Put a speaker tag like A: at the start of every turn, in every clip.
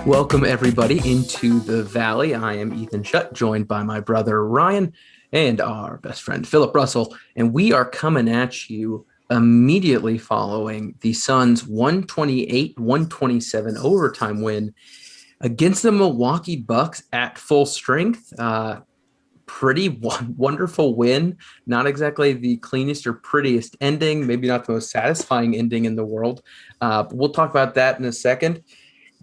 A: Welcome, everybody, into the Valley. I am Ethan Shutt, joined by my brother Ryan and our best friend Philip Russell. And we are coming at you immediately following the Suns' 128-127 overtime win against the Milwaukee Bucks at full strength. Pretty wonderful win. Not exactly the cleanest or prettiest ending, maybe not the most satisfying ending in the world. But we'll talk about that in a second.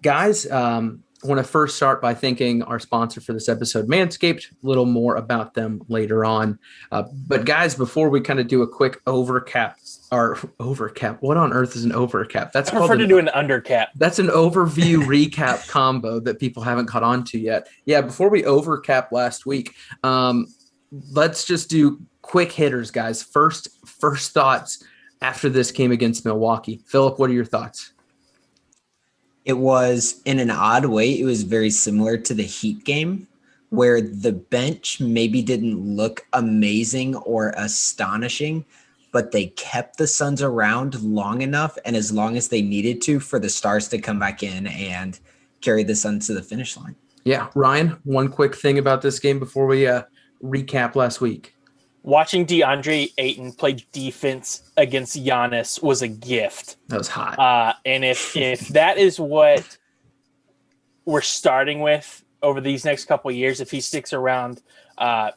A: Guys, I want to first start by thanking our sponsor for this episode, Manscaped. A little more about them later on. But guys, before we kind of do a quick overcap, what on earth is an overcap?
B: I prefer to do an undercap.
A: That's an overview recap combo that people haven't caught on to yet. Yeah, before we overcap last week, let's just do quick hitters, guys. First thoughts after this game against Milwaukee. Philip, what are your thoughts?
C: It was, in an odd way, it was very similar to the Heat game, where the bench maybe didn't look amazing or astonishing, but they kept the Suns around long enough and as long as they needed to for the stars to come back in and carry the Suns to the finish line.
A: Yeah. Ryan, one quick thing about this game before we recap last week.
B: Watching Deandre Ayton play defense against Giannis was a gift.
A: That was hot.
B: And if that is what we're starting with over these next couple of years, if he sticks around,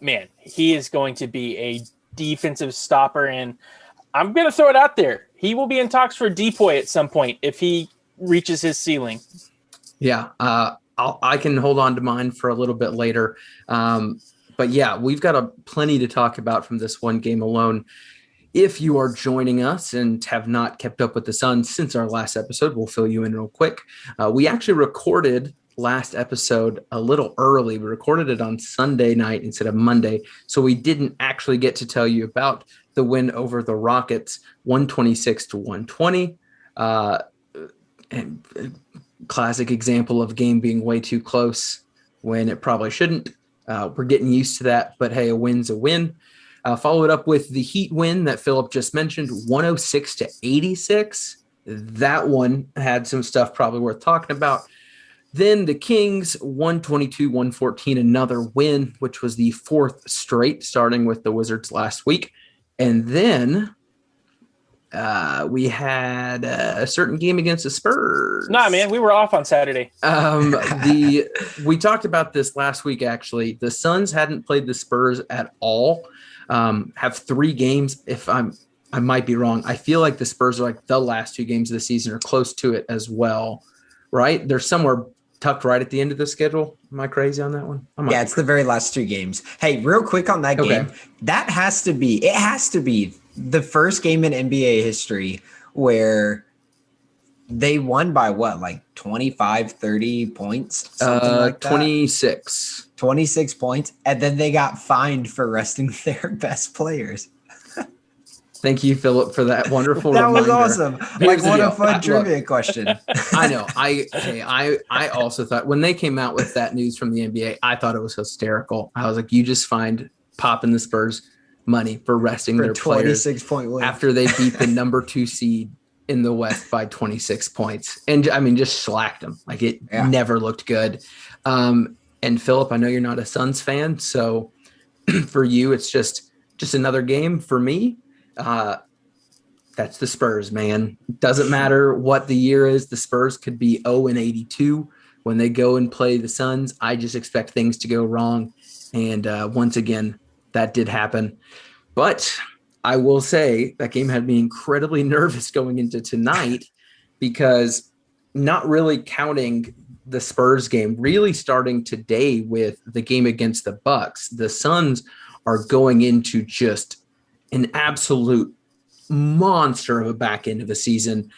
B: man, he is going to be a defensive stopper. And I'm going to throw it out there. He will be in talks for Depoy at some point if he reaches his ceiling.
A: Yeah. I can hold on to mine for a little bit later. But yeah, we've got plenty to talk about from this one game alone. If you are joining us and have not kept up with the Suns since our last episode, we'll fill you in real quick. We actually recorded last episode a little early. We recorded it on Sunday night instead of Monday, so we didn't actually get to tell you about the win over the Rockets, 126-120. And classic example of game being way too close when it probably shouldn't. We're getting used to that, but hey, a win's a win. Follow it up with the Heat win that Philip just mentioned, 106-86. That one had some stuff probably worth talking about. Then the Kings, 122-114, another win, which was the fourth straight, starting with the Wizards last week. And then we had a certain game against the Spurs.
B: Nah, man, we were off on Saturday.
A: We talked about this last week, actually. The Suns hadn't played the Spurs at all. Have 3 games. I might be wrong. I feel like the Spurs are like the last 2 games of the season or close to it as well, right? They're somewhere tucked right at the end of the schedule. Am I crazy on that one?
C: Yeah, it's the very last 2 games. Hey, real quick on that game. It has to be the first game in NBA history where they won by what, like 25, 30 points? Something like that?
A: 26.
C: 26 points. And then they got fined for resting their best players.
A: Thank you, Philip, for that wonderful
C: that
A: reminder.
C: was awesome. Like, what a fun trivia question.
A: I know. I also thought when they came out with that news from the NBA, I thought it was hysterical. I was like, you just find Pop and the Spurs money for resting their players
C: 26-point win
A: after they beat the number 2 seed in the West by 26 points. And I mean, just slacked them. Like it never looked good. And Philip, I know you're not a Suns fan, so for you, it's just another game. For me, that's the Spurs, man. Doesn't matter what the year is. The Spurs could be 0-82 when they go and play the Suns. I just expect things to go wrong. And once again, that did happen. But I will say that game had me incredibly nervous going into tonight because not really counting the Spurs game, really starting today with the game against the Bucks, the Suns are going into just an absolute monster of a back end of a season.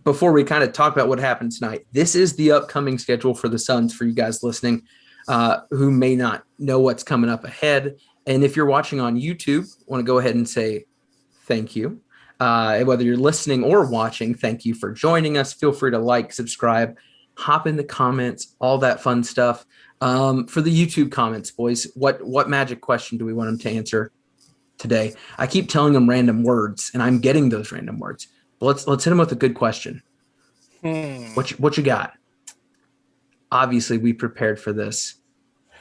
A: Before we kind of talk about what happened tonight, this is the upcoming schedule for the Suns for you guys listening who may not know what's coming up ahead. And if you're watching on YouTube, I want to go ahead and say thank you. Whether you're listening or watching, thank you for joining us. Feel free to like, subscribe, hop in the comments, all that fun stuff. For the YouTube comments, boys, what magic question do we want them to answer today? I keep telling them random words, and I'm getting those random words. But let's hit them with a good question. What you got? obviously we prepared for this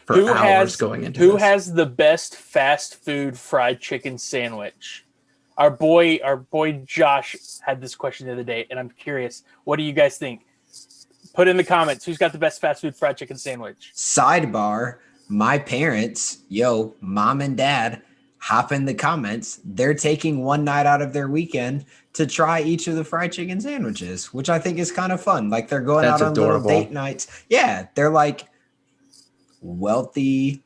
A: for hours going into
B: Who
A: this.
B: has the best fast food fried chicken sandwich? Our boy Josh had this question the other day, and I'm curious. What do you guys think? Put in the comments. Who's got the best fast food fried chicken sandwich?
C: Sidebar, my parents, mom and dad, hop in the comments. They're taking one night out of their weekend to try each of the fried chicken sandwiches, which I think is kind of fun. Like they're going out on little date nights. Yeah, they're like wealthy,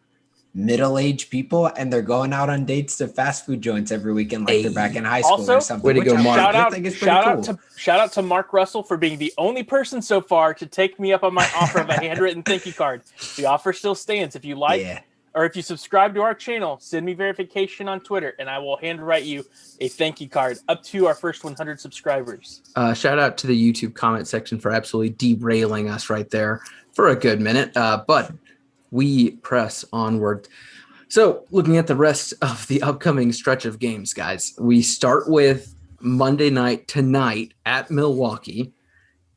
C: middle-aged people, and they're going out on dates to fast food joints every weekend like they're back in high school
B: also,
C: or something.
A: Way to go, Mark.
C: I think it's pretty cool.
B: Shout out to Mark Russell for being the only person so far to take me up on my offer of a handwritten thank you card. The offer still stands. If you like or if you subscribe to our channel, send me verification on Twitter, and I will handwrite you a thank you card up to our first 100 subscribers.
A: Shout out to the YouTube comment section for absolutely derailing us right there for a good minute. But we press onward. So looking at the rest of the upcoming stretch of games, guys, we start with Monday night tonight at Milwaukee,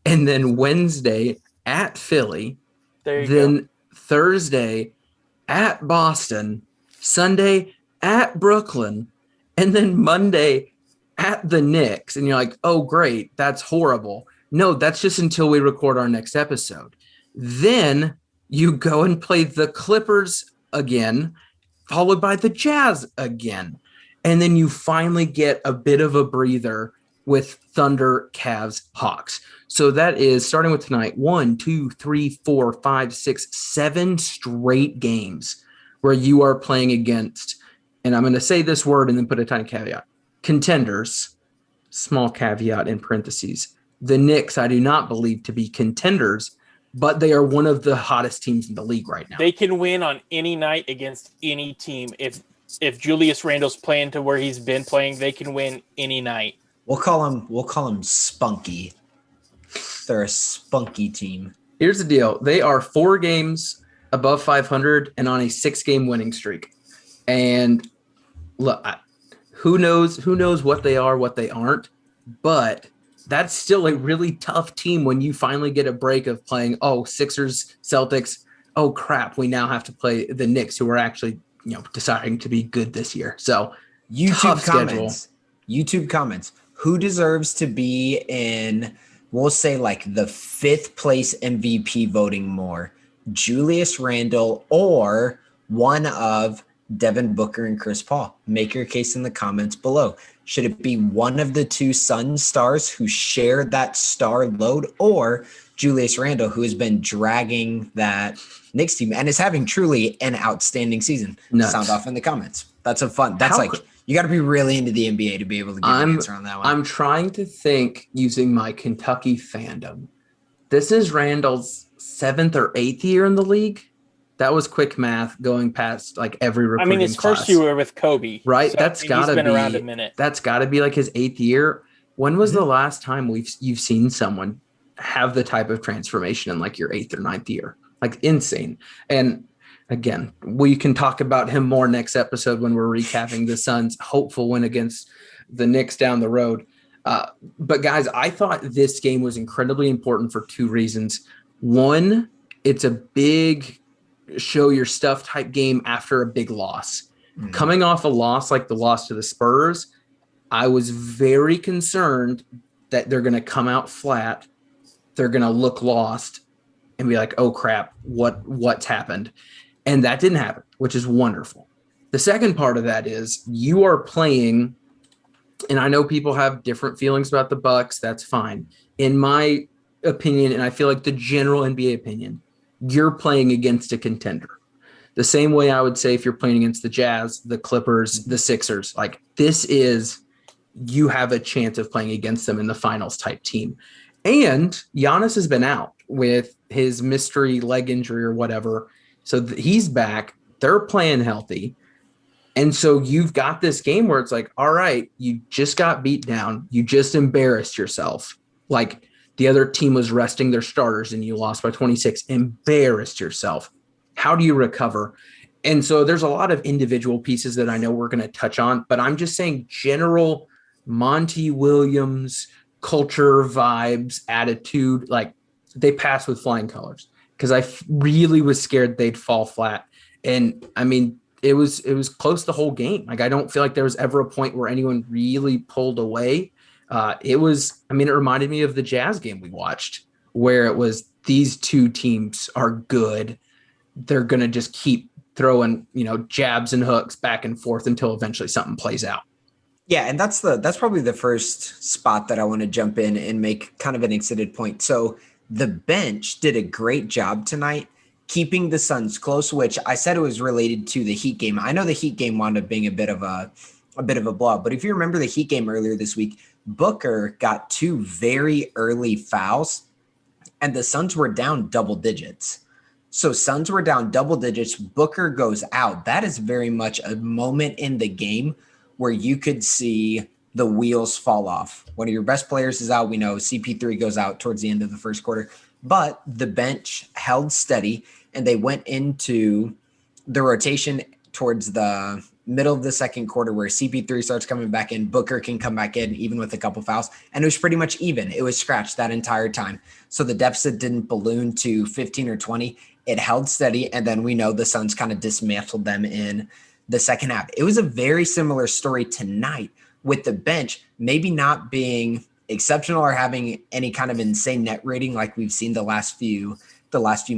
A: and then Wednesday at Philly, then Thursday at Boston, Sunday at Brooklyn, and then Monday at the Knicks. And you're like, oh, great, that's horrible. No, that's just until we record our next episode. Then you go and play the Clippers again, followed by the Jazz again. And then you finally get a bit of a breather with Thunder, Cavs, Hawks. So that is starting with tonight, 1, 2, 3, 4, 5, 6, 7 straight games where you are playing against, and I'm going to say this word and then put a tiny caveat, contenders, small caveat in parentheses. The Knicks, I do not believe to be contenders, but they are one of the hottest teams in the league right now.
B: They can win on any night against any team. If Julius Randle's playing to where he's been playing, they can win any night.
C: We'll call them spunky. They're a spunky team.
A: Here's the deal. They are 4 games above 500 and on a 6-game winning streak. And look, who knows what they are, what they aren't, but that's still a really tough team when you finally get a break of playing, Sixers, Celtics. Oh crap, we now have to play the Knicks, who are actually, deciding to be good this year. So
C: YouTube comments. Who deserves to be in, we'll say, like the 5th place MVP voting more? Julius Randle or one of Devin Booker and Chris Paul? Make your case in the comments below. Should it be one of the 2 Sun stars who share that star load, or Julius Randle, who has been dragging that Knicks team and is having truly an outstanding season?
A: Nuts.
C: Sound off in the comments. That's a fun. That's you got to be really into the NBA to be able to give an answer on that one.
A: I'm trying to think using my Kentucky fandom. This is Randall's 7th or 8th year in the league. That was quick math going past like every recruiting
B: his
A: class.
B: first year with Kobe.
A: Right?
B: So,
A: That's got to be
B: around a minute.
A: That's got to be like his 8th year. When was the last time you've seen someone have the type of transformation in like your 8th or 9th year? Like insane. And again, we can talk about him more next episode when we're recapping the Suns' hopeful win against the Knicks down the road. But guys, I thought this game was incredibly important for 2 reasons. One, it's a big show your stuff type game after a big loss. Mm-hmm. Coming off a loss like the loss to the Spurs, I was very concerned that they're going to come out flat. They're going to look lost and be like, oh crap, what's happened? And that didn't happen, which is wonderful. The second part of that is you are playing, and I know people have different feelings about the Bucks. That's fine. In my opinion, and I feel like the general NBA opinion, you're playing against a contender. The same way I would say if you're playing against the Jazz, the Clippers, the Sixers, like this is, you have a chance of playing against them in the finals type team. And Giannis has been out with his mystery leg injury or whatever. So he's back. They're playing healthy. And so you've got this game where it's like, all right, you just got beat down. You just embarrassed yourself. Like the other team was resting their starters and you lost by 26, embarrassed yourself. How do you recover? And so there's a lot of individual pieces that I know we're going to touch on, but I'm just saying general Monty Williams culture, vibes, attitude, like they pass with flying colors. because really was scared they'd fall flat. And I mean, it was close the whole game. Like, I don't feel like there was ever a point where anyone really pulled away. It reminded me of the Jazz game we watched, where it was these two teams are good. They're going to just keep throwing, jabs and hooks back and forth until eventually something plays out.
C: Yeah, and that's probably the first spot that I want to jump in and make kind of an excited point. So the bench did a great job tonight keeping the Suns close, which I said it was related to the Heat game. I know the Heat game wound up being a bit of a blowout, but if you remember the Heat game earlier this week, Booker got 2 very early fouls, and the Suns were down double digits. So Suns were down double digits. Booker goes out. That is very much a moment in the game where you could see the wheels fall off. One of your best players is out. We know CP3 goes out towards the end of the first quarter, but the bench held steady and they went into the rotation towards the middle of the second quarter where CP3 starts coming back in. Booker can come back in even with a couple fouls, and it was pretty much even. It was scratched that entire time. So the deficit didn't balloon to 15 or 20. It held steady, and then we know the Suns kind of dismantled them in the second half. It was a very similar story tonight with the bench maybe not being exceptional or having any kind of insane net rating like we've seen the last few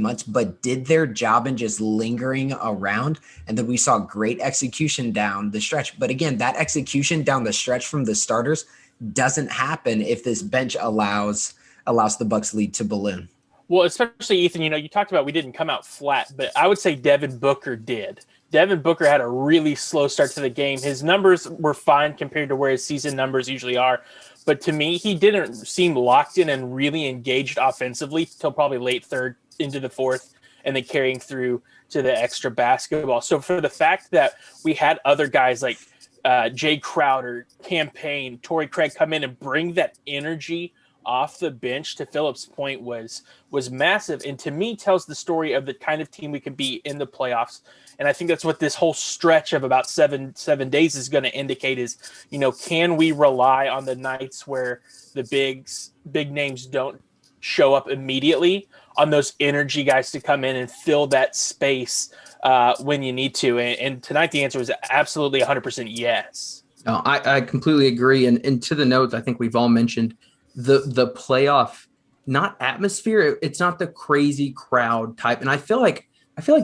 C: months, but did their job in just lingering around. And then we saw great execution down the stretch. But again, that execution down the stretch from the starters doesn't happen if this bench allows the Bucks lead to balloon.
B: Well, especially Ethan, you talked about we didn't come out flat, but I would say Devin Booker did. Devin Booker had a really slow start to the game. His numbers were fine compared to where his season numbers usually are. But to me, he didn't seem locked in and really engaged offensively till probably late third into the fourth, and then carrying through to the extra basketball. So for the fact that we had other guys like Jay Crowder, Campaign, Torrey Craig come in and bring that energy off the bench, to Philip's point, was massive, and to me tells the story of the kind of team we can be in the playoffs. And I think that's what this whole stretch of about seven days is going to indicate is, can we rely on the nights where the big names don't show up immediately, on those energy guys to come in and fill that space when you need to. And tonight the answer was absolutely 100% yes.
A: No, I completely agree. And to the notes, I think we've all mentioned the playoff, not atmosphere. It's not the crazy crowd type. And I feel like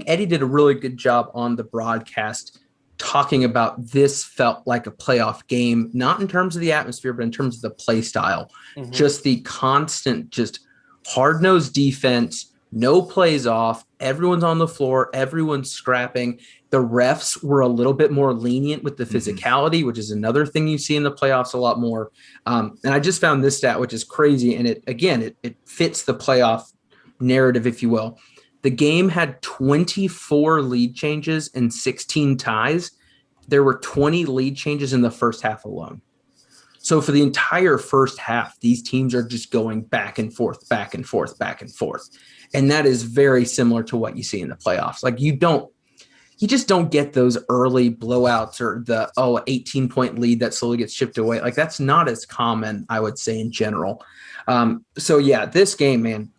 A: Eddie did a really good job on the broadcast talking about this felt like a playoff game, not in terms of the atmosphere, but in terms of the play style. Mm-hmm. Just the constant, just hard-nosed defense, no plays off, everyone's on the floor, everyone's scrapping. The refs were a little bit more lenient with the physicality, which is another thing you see in the playoffs a lot more. And I just found this stat, which is crazy. And it fits the playoff narrative, if you will. The game had 24 lead changes and 16 ties. There were 20 lead changes in the first half alone. So for the entire first half, these teams are just going back and forth, back and forth, back and forth. And that is very similar to what you see in the playoffs. Like you just don't get those early blowouts or the 18-point lead that slowly gets chipped away. Like that's not as common, I would say, in general. So yeah, this game, man,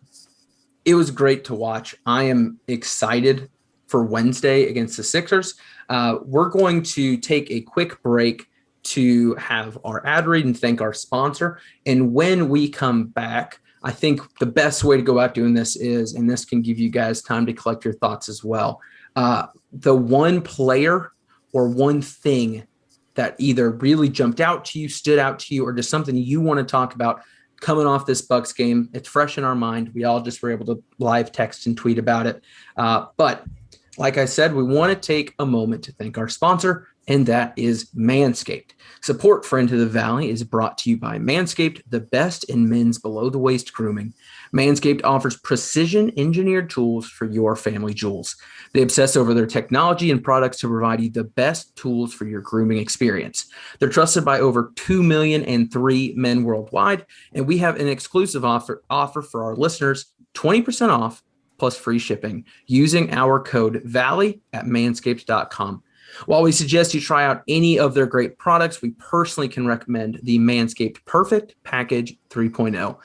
A: it was great to watch. I am excited for Wednesday against the Sixers. We're going to take a quick break to have our ad read and thank our sponsor. And when we come back, I think the best way to go about doing this is, and this can give you guys time to collect your thoughts as well, the one player or one thing that either really jumped out to you, stood out to you, or just something you want to talk about coming off this Bucks game. It's fresh in our mind. We all just were able to live text and tweet about it. But like I said, we want to take a moment to thank our sponsor, and that is Manscaped. Support for Into the Valley is brought to you by Manscaped, the best in men's below-the-waist grooming. Manscaped offers precision-engineered tools for your family jewels. They obsess over their technology and products to provide you the best tools for your grooming experience. They're trusted by over 2,000,003 men worldwide, and we have an exclusive offer for our listeners, 20% off plus free shipping using our code VALLEY at manscaped.com. While we suggest you try out any of their great products, we personally can recommend the Manscaped Perfect Package 3.0.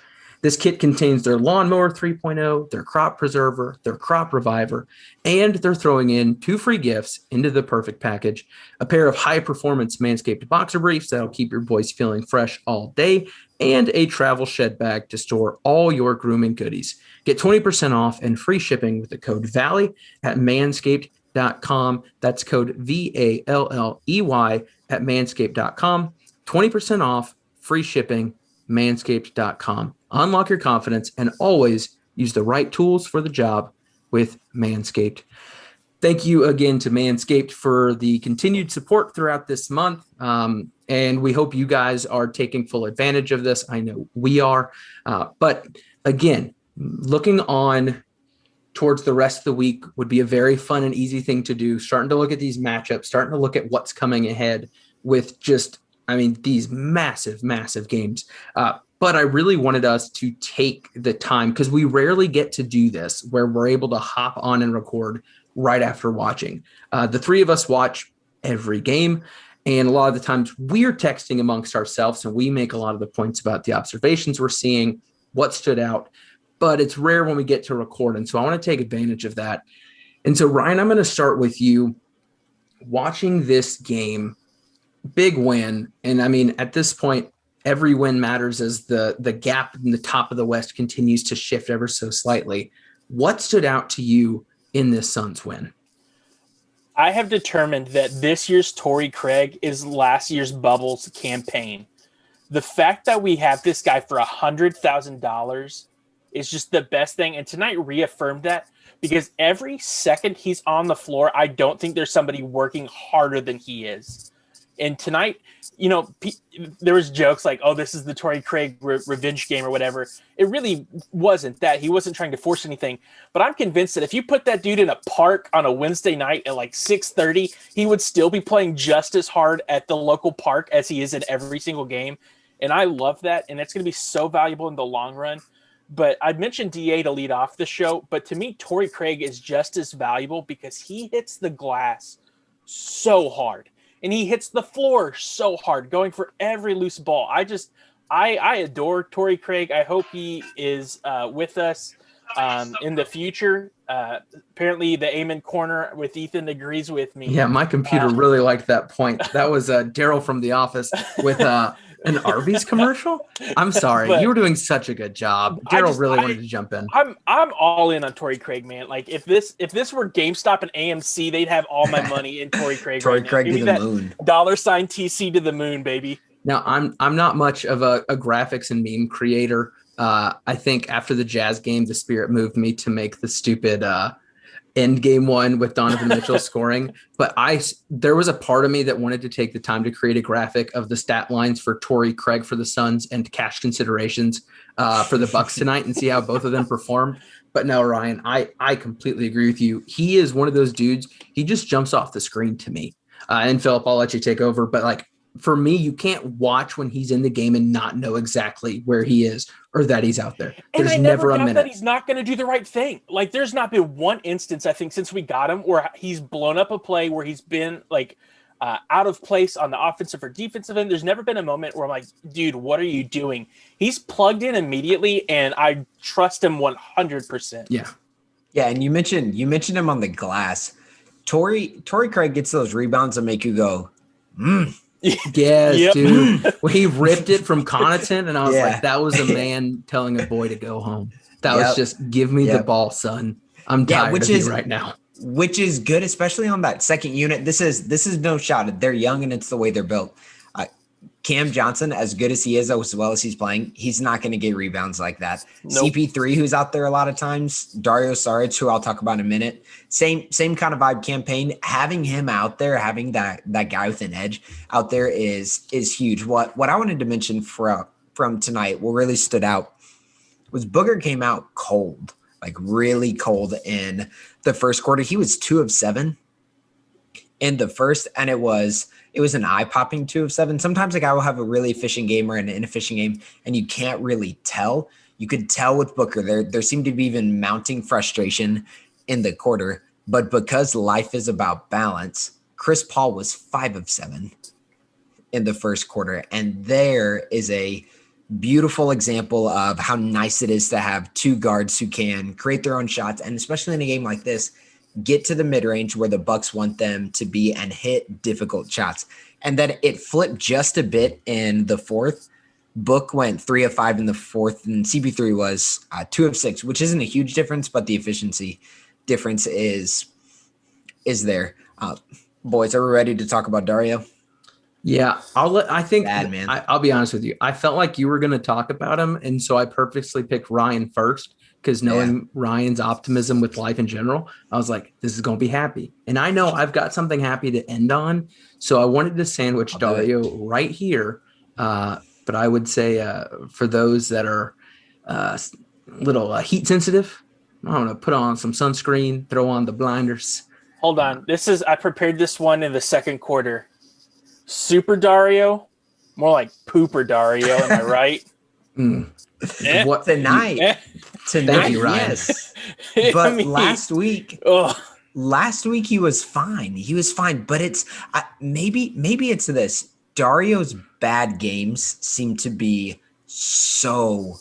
A: This kit contains their Lawnmower 3.0, their Crop Preserver, their Crop Reviver, and they're throwing in 2 free gifts into the perfect package: a pair of high-performance Manscaped boxer briefs that'll keep your boys feeling fresh all day, and a travel shed bag to store all your grooming goodies. Get 20% off and free shipping with the code VALLEY at manscaped.com. That's code VALLEY at manscaped.com. 20% off, free shipping, manscaped.com. Unlock your confidence and always use the right tools for the job with Manscaped. Thank you again to Manscaped for the continued support throughout this month. And we hope you guys are taking full advantage of this. I know we are. But again, looking on towards the rest of the week would be a very fun and easy thing to do. Starting to look at these matchups, starting to look at what's coming ahead with just, these massive, massive games. But I really wanted us to take the time, because we rarely get to do this, where we're able to hop on and record right after watching. The 3 of us watch every game, and a lot of the times we're texting amongst ourselves, and we make a lot of the points about the observations we're seeing, what stood out, but it's rare when we get to record. And so I want to take advantage of that. And so, Ryan, I'm going to start with you. Watching this game, big win. And at this point, every win matters as the gap in the top of the West continues to shift ever so slightly. What stood out to you in this Suns win?
B: I have determined that this year's Torrey Craig is last year's Bubbles campaign. The fact that we have this guy for $100,000 is just the best thing. And tonight reaffirmed that, because every second he's on the floor, I don't think there's somebody working harder than he is. And tonight, there was jokes like, oh, this is the Torrey Craig revenge game or whatever. It really wasn't that. He wasn't trying to force anything. But I'm convinced that if you put that dude in a park on a Wednesday night at like 6:30, he would still be playing just as hard at the local park as he is in every single game. And I love that. And it's going to be so valuable in the long run. But I'd mentioned DA to lead off the show. But to me, Torrey Craig is just as valuable because he hits the glass so hard. And he hits the floor so hard, going for every loose ball. I adore Torrey Craig. I hope he is with us in the future. Apparently, the Amen Corner with Ethan agrees with me.
A: Yeah, my computer really liked that point. That was Daryl from The Office with an Arby's commercial. I'm sorry, you were doing such a good job. Daryl really wanted to jump in.
B: I'm all in on Torrey Craig, man. Like if this were GameStop and AMC, they'd have all my money in Torrey Craig.
C: Torrey Craig to the moon.
B: $TC to the moon, baby.
A: Now I'm not much of a graphics and meme creator. I think after the Jazz game, the spirit moved me to make the stupid end game one with Donovan Mitchell scoring. But there was a part of me that wanted to take the time to create a graphic of the stat lines for Torrey Craig for the Suns and cash considerations for the Bucks tonight and see how both of them performed. But no, Ryan, I completely agree with you. He is one of those dudes. He just jumps off the screen to me. And Philip, I'll let you take over. But like, for me, you can't watch when he's in the game and not know exactly where he is or that he's out there.
B: There's never a minute that he's not going to do the right thing. Like, there's not been one instance, I think, since we got him where he's blown up a play where he's been like out of place on the offensive or defensive end. There's never been a moment where I'm like, dude, what are you doing? He's plugged in immediately, and I trust him 100%.
A: Yeah.
C: Yeah, and you mentioned him on the glass. Torrey Craig gets those rebounds that make you go,
A: Yes, yep. Dude. When he ripped it from Connaughton, and I was like, that was a man telling a boy to go home. That was just, give me the ball, son. I'm tired of you right now.
C: Which is good, especially on that second unit. This is no shot. They're young, and it's the way they're built. Cam Johnson, as good as he is, as well as he's playing, he's not going to get rebounds like that. Nope. CP3, who's out there a lot of times, Darios, who I'll talk about in a minute. Same kind of vibe campaign. Having him out there, having that guy with an edge out there is huge. What I wanted to mention from tonight, what really stood out was Booger came out cold, like really cold in the first quarter. He was 2 of 7 in the first, and it was an eye-popping 2 of 7. Sometimes a guy will have a really efficient game or an inefficient game, and you can't really tell. You could tell with Booker. There seemed to be even mounting frustration in the quarter. But because life is about balance, Chris Paul was 5 of 7 in the first quarter. And there is a beautiful example of how nice it is to have two guards who can create their own shots, and especially in a game like this, get to the mid-range where the Bucks want them to be and hit difficult shots. And then it flipped just a bit in the fourth. Book went 3 of 5 in the fourth, and CP3 was 2 of 6, which isn't a huge difference, but the efficiency difference is there. Boys, are we ready to talk about Dario?
A: Yeah, I'll be honest with you. I felt like you were going to talk about him, and so I purposely picked Ryan first because knowing Ryan's optimism with life in general, I was like, this is going to be happy. And I know I've got something happy to end on, so I wanted to sandwich Dario right here. But I would say for those that are little heat sensitive, I don't know, put on some sunscreen, throw on the blinders.
B: Hold on. I prepared this one in the second quarter. Super Dario, more like pooper Dario, am I right?
C: What tonight? Tonight, yes. But last week he was fine. But it's maybe it's this. Dario's bad games seem to be so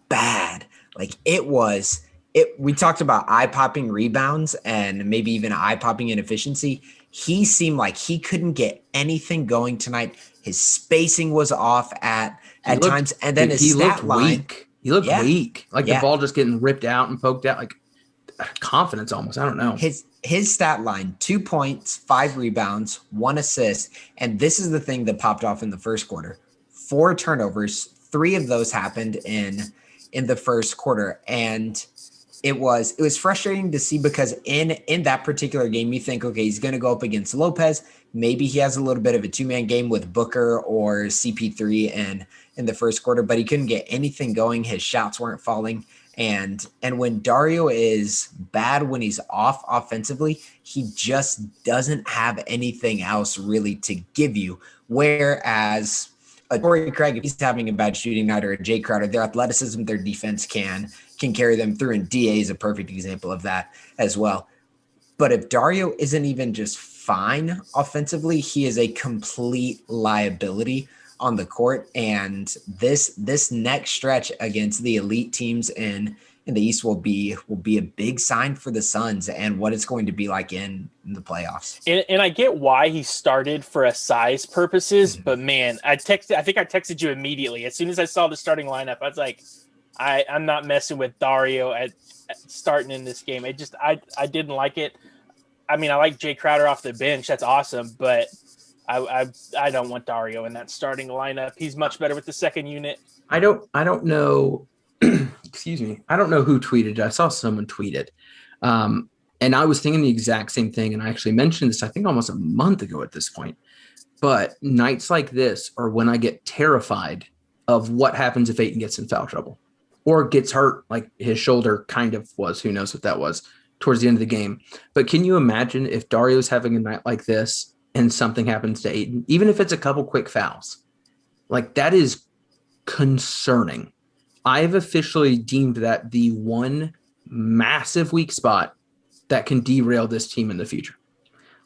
C: bad. Like we talked about eye-popping rebounds and maybe even eye-popping inefficiency. He seemed like he couldn't get anything going tonight. His spacing was off at times. And then his stat line.
A: Weak. He looked weak. Like the ball just getting ripped out and poked out. Like confidence almost. I don't know.
C: His stat line, 2 points, 5 rebounds, 1 assist. And this is the thing that popped off in the first quarter. 4 turnovers. 3 of those happened in the first quarter. And it was frustrating to see because in that particular game, you think, okay, he's going to go up against Lopez. Maybe he has a little bit of a 2-man game with Booker or CP3 in the first quarter, but he couldn't get anything going. His shots weren't falling. And when Dario is bad, when he's off offensively, he just doesn't have anything else really to give you. Whereas a Torrey Craig, if he's having a bad shooting night, or a Jay Crowder, their athleticism, their defense can carry them through. And DA is a perfect example of that as well. But if Dario isn't even just fine offensively, he is a complete liability on the court. And this next stretch against the elite teams in the East will be a big sign for the Suns and what it's going to be like in the playoffs.
B: And I get why he started for a size purposes, but man, I think I texted you immediately. As soon as I saw the starting lineup, I was like, I'm not messing with Dario at starting in this game. I didn't like it. I mean, I like Jay Crowder off the bench. That's awesome, but I don't want Dario in that starting lineup. He's much better with the second unit.
A: I don't know. Excuse me. I don't know who tweeted. I saw someone tweet it. And I was thinking the exact same thing. And I actually mentioned this, I think almost a month ago at this point. But nights like this are when I get terrified of what happens if Ayton gets in foul trouble or gets hurt, like his shoulder kind of was. Who knows what that was towards the end of the game. But can you imagine if Dario's having a night like this and something happens to Ayton, even if it's a couple quick fouls? Like, that is concerning. I've officially deemed that the one massive weak spot that can derail this team in the future.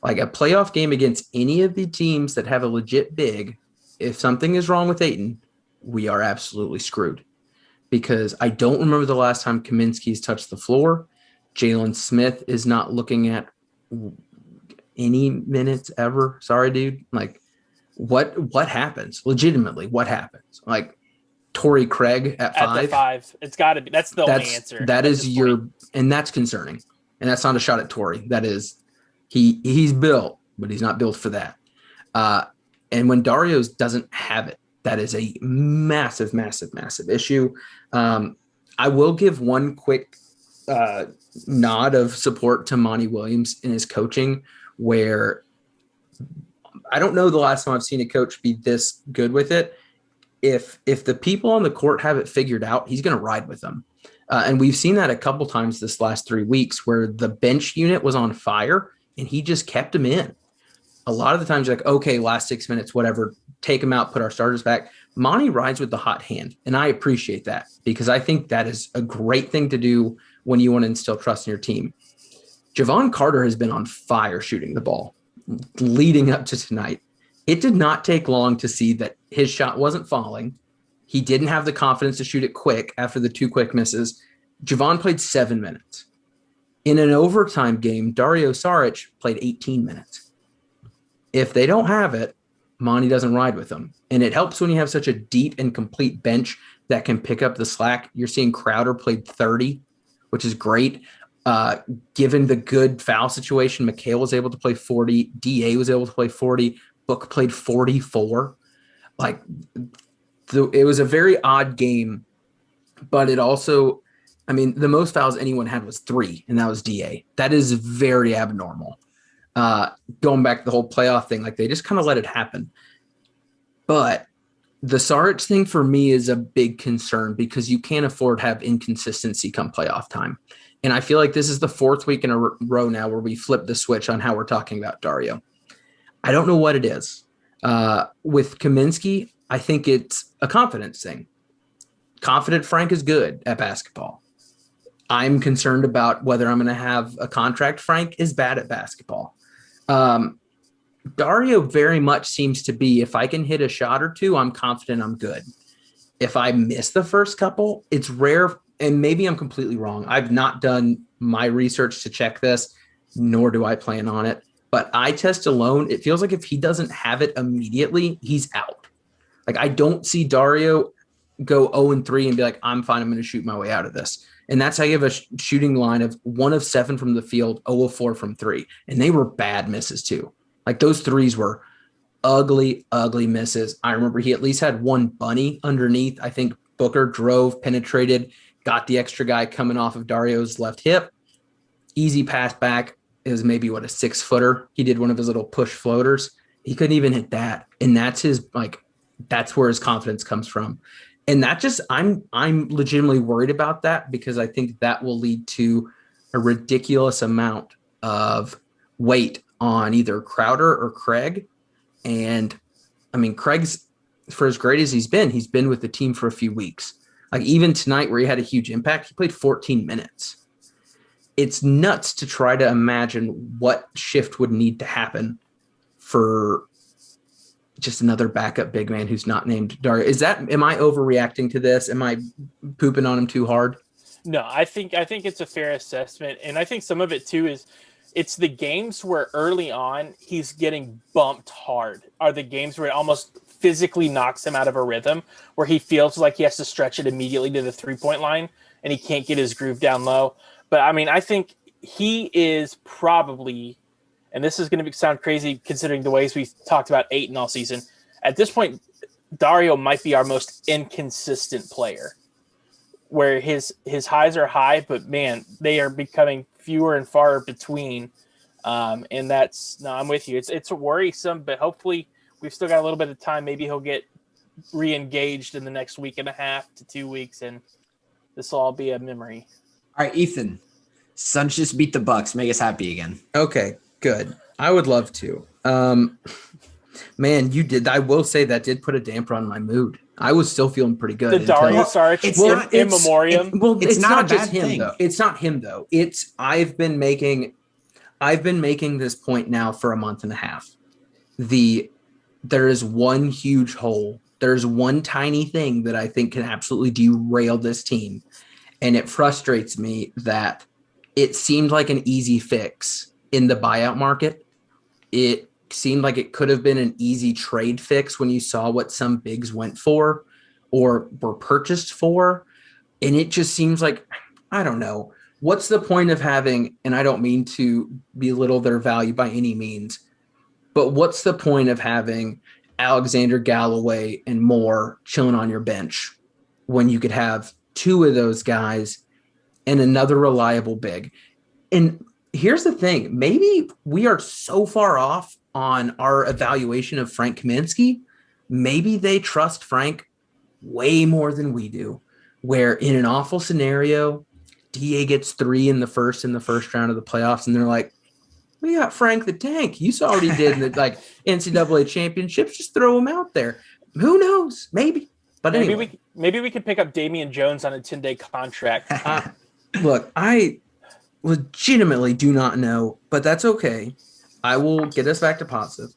A: Like a playoff game against any of the teams that have a legit big, if something is wrong with Ayton, we are absolutely screwed. Because I don't remember the last time Kaminsky's touched the floor. Jalen Smith is not looking at any minutes ever. Sorry, dude. Like, what happens? Legitimately, what happens? Like, Torrey Craig at 5?
B: At the 5. It's got to be. That's the only answer.
A: That is and that's concerning. And that's not a shot at Torrey. That is, he's built, but he's not built for that. And when Darius doesn't have it, that is a massive, massive, massive issue. I will give one quick nod of support to Monty Williams in his coaching, where I don't know the last time I've seen a coach be this good with it. If the people on the court have it figured out, he's going to ride with them. And we've seen that a couple times this last 3 weeks where the bench unit was on fire and he just kept them in. A lot of the times you're like, okay, last 6 minutes, whatever, take them out, put our starters back. Monty rides with the hot hand. And I appreciate that because I think that is a great thing to do when you want to instill trust in your team. Javon Carter has been on fire shooting the ball leading up to tonight. It did not take long to see that his shot wasn't falling He didn't have the confidence to shoot it quick after the 2 quick misses. Javon played 7 minutes. In an overtime game, Dario Saric played 18 minutes. If they don't have it, Monty doesn't ride with them. And it helps when you have such a deep and complete bench that can pick up the slack. You're seeing Crowder played 30, which is great. Given the good foul situation, Mikal was able to play 40. DA was able to play 40. Book played 44. Like, it was a very odd game, but it also, I mean, the most fouls anyone had was 3, and that was DA. That is very abnormal. Going back to the whole playoff thing, like, they just kind of let it happen. But the Saric thing for me is a big concern because you can't afford to have inconsistency come playoff time. And I feel like this is the 4th week in a row now where we flip the switch on how we're talking about Dario. I don't know what it is. With Kaminsky, I think it's a confidence thing. Confident Frank is good at basketball. I'm concerned about whether I'm going to have a contract. Frank is bad at basketball. Dario very much seems to be, if I can hit a shot or 2, I'm confident I'm good. If I miss the first couple, it's rare, and maybe I'm completely wrong. I've not done my research to check this, nor do I plan on it. But eye test alone, it feels like if he doesn't have it immediately, he's out. Like, I don't see Dario go 0-3 and be like, I'm fine, I'm going to shoot my way out of this. And that's how you have a shooting line of 1 of 7 from the field, 0 of 4 from 3. And they were bad misses too. Like, those threes were ugly, ugly misses. I remember he at least had one bunny underneath. I think Booker drove, penetrated, got the extra guy coming off of Dario's left hip. Easy pass back. It was maybe, a 6-footer. He did one of his little push floaters. He couldn't even hit that. And that's his, like, that's where his confidence comes from. And that just, I'm legitimately worried about that because I think that will lead to a ridiculous amount of weight on either Crowder or Craig. And I mean, Craig's, for as great as he's been with the team for a few weeks. Like, even tonight where he had a huge impact, he played 14 minutes. It's nuts to try to imagine what shift would need to happen for just another backup big man who's not named Dario. Am I overreacting to this? Am I pooping on him too hard?
B: No, I think it's a fair assessment. And I think some of it too is it's the games where early on he's getting bumped hard are the games where it almost physically knocks him out of a rhythm, where he feels like he has to stretch it immediately to the 3-point line and he can't get his groove down low. But I mean, I think he is probably, and this is going to sound crazy considering the ways we've talked about Ayton all season. At this point, Dario might be our most inconsistent player, where his highs are high, but man, they are becoming fewer and far between. And I'm with you. It's worrisome, but hopefully we've still got a little bit of time. Maybe he'll get re-engaged in the next week and a half to 2 weeks, and this will all be a memory.
C: All right, Ethan, Suns just beat the Bucks. Make us happy again.
A: Okay, good. I would love to. Man, you did. I will say that did put a damper on my mood. I was still feeling pretty good.
B: The Darius Saric in memoriam.
A: It's not just him
C: thing.
A: though. It's not him though. I've been making this point now for a month and a half. There is one huge hole. There's one tiny thing that I think can absolutely derail this team. And it frustrates me that it seemed like an easy fix in the buyout market. It seemed like it could have been an easy trade fix when you saw what some bigs went for or were purchased for. And it just seems like, I don't know, what's the point of having, and I don't mean to belittle their value by any means, but what's the point of having Alexander Galloway and Moore chilling on your bench when you could have 2 of those guys and another reliable big? And here's the thing. Maybe we are so far off on our evaluation of Frank Kaminsky. Maybe they trust Frank way more than we do, where in an awful scenario, DA gets 3 in the first round of the playoffs. And they're like, we got Frank the Tank. You saw what he did in the NCAA championships. Just throw him out there. Who knows? Maybe. But anyway.
B: Maybe we could pick up Damian Jones on a 10-day contract.
A: Look, I legitimately do not know, but that's okay. I will get us back to positive.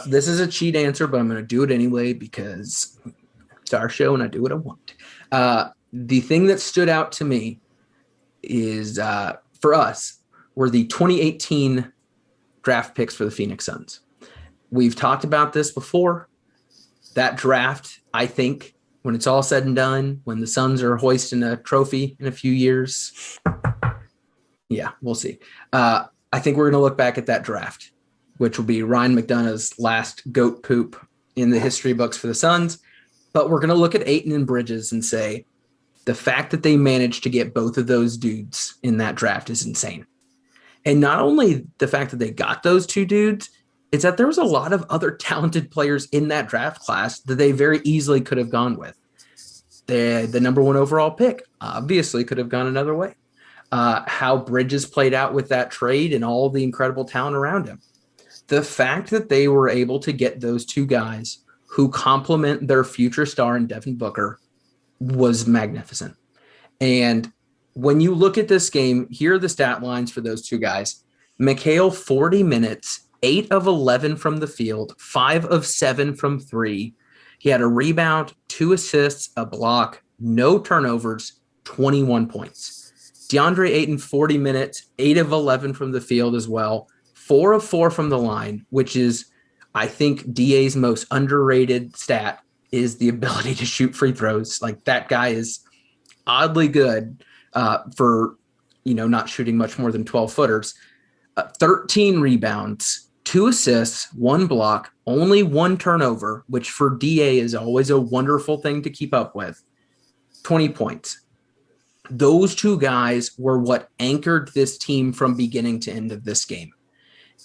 A: This is a cheat answer, but I'm going to do it anyway because It's our show, and I do what I want. The thing that stood out to me is for us were the 2018 draft picks for the Phoenix Suns. We've talked about this before. That draft, I think, when it's all said and done, when the Suns are hoisting a trophy in a few years, yeah, we'll see. I think we're going to look back at that draft, which will be Ryan McDonough's last goat poop in the history books for the Suns. But we're going to look at Ayton and Bridges and say the fact that they managed to get both of those dudes in that draft is insane. And not only the fact that they got those two dudes, it's that there was a lot of other talented players in that draft class that they very easily could have gone with. The number one overall pick obviously could have gone another way. How Bridges played out with that trade and all the incredible talent around him. The fact that they were able to get those two guys who complement their future star in Devin Booker was magnificent. And when you look at this game, here are the stat lines for those two guys. Mikal, 40 minutes, 8 of 11 from the field, 5 of 7 from 3. He had a rebound, 2 assists, a block, no turnovers, 21 points. Deandre Ayton, 40 minutes, 8 of 11 from the field as well, 4 of 4 from the line, which is, I think, DA's most underrated stat is the ability to shoot free throws. Like, that guy is oddly good for, not shooting much more than 12 footers. 13 rebounds, 2 assists, 1 block, only 1 turnover, which for DA is always a wonderful thing to keep up with. 20 points. Those two guys were what anchored this team from beginning to end of this game.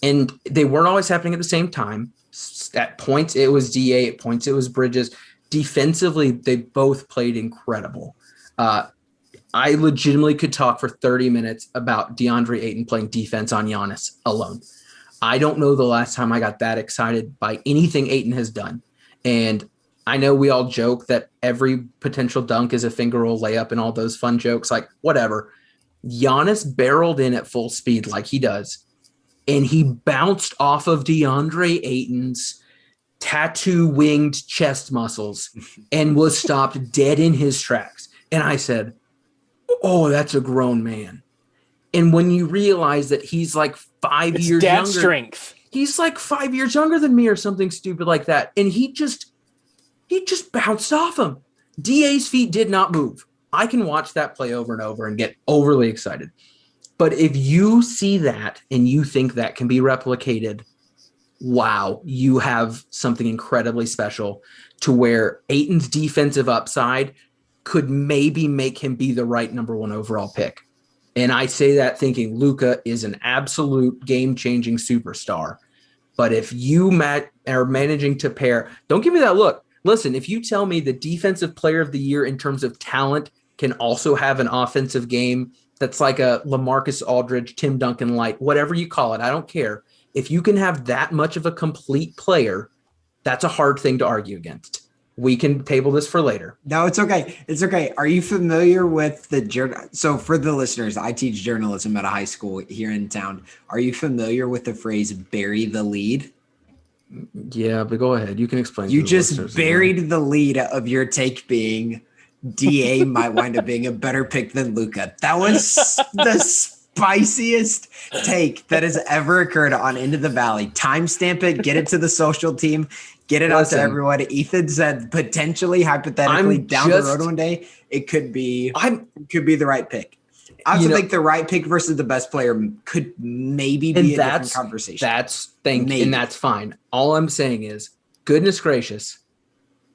A: And they weren't always happening at the same time. At points, it was DA. At points, it was Bridges. Defensively, they both played incredible. I legitimately could talk for 30 minutes about Deandre Ayton playing defense on Giannis alone. I don't know the last time I got that excited by anything Ayton has done. And I know we all joke that every potential dunk is a finger roll layup and all those fun jokes, like whatever. Giannis barreled in at full speed like he does. And he bounced off of DeAndre Ayton's tattoo-winged chest muscles and was stopped dead in his tracks. And I said, oh, that's a grown man. And when you realize that he's like 5 years younger.
B: Strength.
A: He's like 5 years younger than me or something stupid like that. And he just bounced off him. DA's feet did not move. I can watch that play over and over and get overly excited. But if you see that and you think that can be replicated, wow, you have something incredibly special to where Ayton's defensive upside could maybe make him be the right number one overall pick. And I say that thinking Luka is an absolute game-changing superstar. But if you are managing to pair, don't give me that look. Listen, if you tell me the defensive player of the year in terms of talent can also have an offensive game that's like a LaMarcus Aldridge, Tim Duncan light, whatever you call it, I don't care. If you can have that much of a complete player, that's a hard thing to argue against. We can table this for later.
C: No, it's okay. It's okay. Are you familiar with the journal? So for the listeners, I teach journalism at a high school here in town. Are you familiar with the phrase bury the lead?
A: Yeah, but go ahead. You can explain.
C: You just buried the lead of your take being DA might wind up being a better pick than Luka. That was the spiciest take that has ever occurred on Into the Valley. Timestamp it, get it to the social team, get it out to everyone. Ethan said potentially, hypothetically, down the road one day, it could be the right pick. I also think the right pick versus the best player could maybe be a different conversation.
A: And that's fine. All I'm saying is, goodness gracious,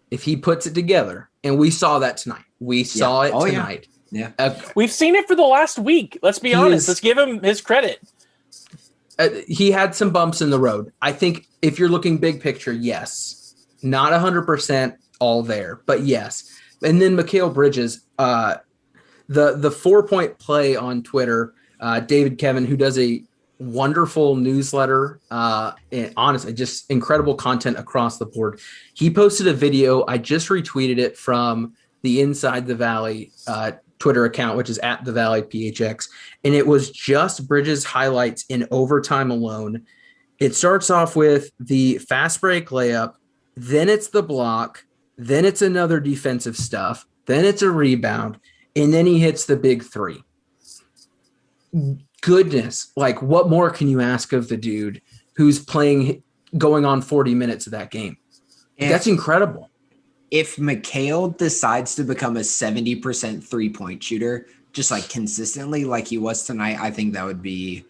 A: if he puts it together, and we saw that tonight. We saw it tonight.
C: Yeah.
B: We've seen it for the last week. Let's be honest. Let's give him his credit.
A: He had some bumps in the road. I think if you're looking big picture, yes. Not 100% all there, but yes. And then Mikal Bridges, the 4-point play on Twitter, David Kevin, who does a wonderful newsletter, and honestly, just incredible content across the board. He posted a video. I just retweeted it from the Inside the Valley Twitter account, which is at the Valley PHX. And it was just Bridges highlights in overtime alone. It starts off with the fast break layup. Then it's the block. then it's another defensive stuff, then it's a rebound, and then he hits the big three. Goodness, like what more can you ask of the dude who's going on 40 minutes of that game? That's incredible.
C: If Mikal decides to become a 70% 3-point shooter, just like consistently like he was tonight, I think that would be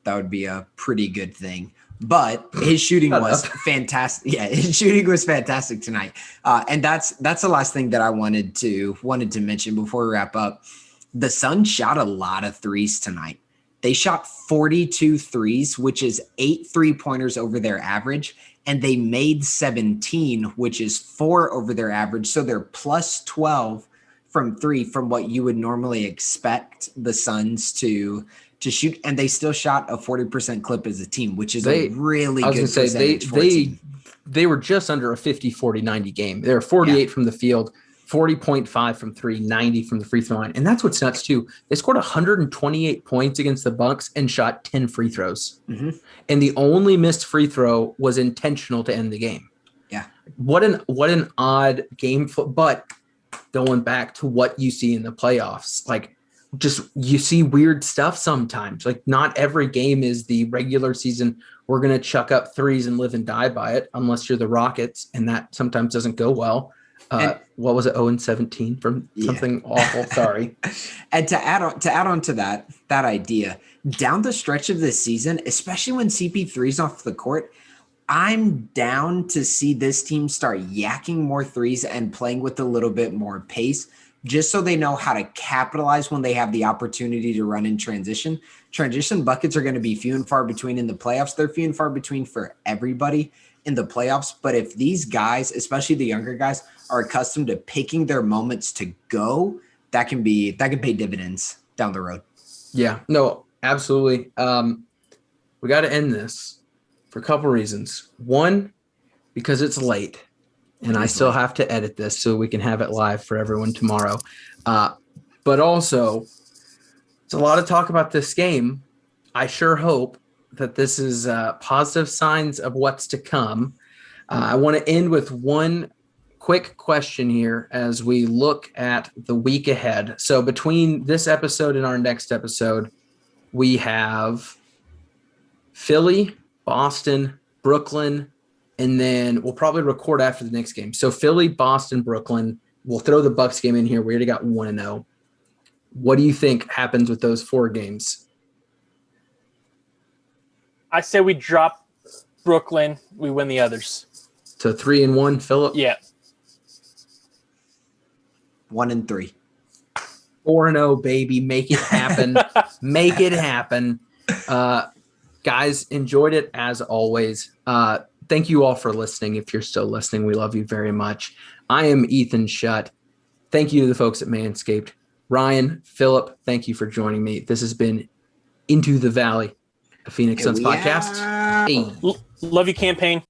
C: a pretty good thing. But his shooting was fantastic. Yeah, his shooting was fantastic tonight. And that's the last thing that I wanted to mention before we wrap up. The Suns shot a lot of threes tonight. They shot 42 threes, which is 8 3-pointers over their average. And they made 17, which is 4 over their average. So they're plus 12 from 3 from what you would normally expect the Suns to shoot. And they still shot a 40% clip as a team, which is a really good percentage for a team.
A: They were just under a 50, 40, 90 game. They were 48 from the field, 40.5 from 3, 90 from the free throw line. And that's what's nuts too. They scored 128 points against the Bucks and shot 10 free throws. Mm-hmm. And the only missed free throw was intentional to end the game.
C: Yeah.
A: What an odd game. But going back to what you see in the playoffs, like just you see weird stuff sometimes. Like not every game is the regular season. We're going to chuck up threes and live and die by it unless you're the Rockets. And that sometimes doesn't go well. What was it? 0-17 from something awful. Sorry.
C: And to add on to that idea, down the stretch of this season, especially when CP3's off the court, I'm down to see this team start yakking more threes and playing with a little bit more pace, just so they know how to capitalize when they have the opportunity to run in transition. Transition buckets are going to be few and far between in the playoffs. They're few and far between for everybody in the playoffs. But if these guys, especially the younger guys, are accustomed to picking their moments to go, that can pay dividends down the road.
A: Yeah, no, absolutely. We got to end this for a couple reasons. One, because it's late and I still have to edit this so we can have it live for everyone tomorrow. But also, it's a lot of talk about this game. I sure hope that this is positive signs of what's to come. I want to end with one quick question here as we look at the week ahead. So between this episode and our next episode, we have Philly, Boston, Brooklyn, and then we'll probably record after the next game. So Philly, Boston, Brooklyn. We'll throw the Bucks game in here. We already got 1-0. What do you think happens with those 4 games?
B: I say we drop Brooklyn. We win the others.
A: So 3-1, Philip?
B: Yeah.
C: 1-3.
A: 4-0, baby. Make it happen. Make it happen. Guys, enjoyed it as always. Thank you all for listening. If you're still listening, we love you very much. I am Ethan Shutt. Thank you to the folks at Manscaped. Ryan, Philip, thank you for joining me. This has been Into the Valley, a Phoenix Suns podcast.
B: Love you, campaign.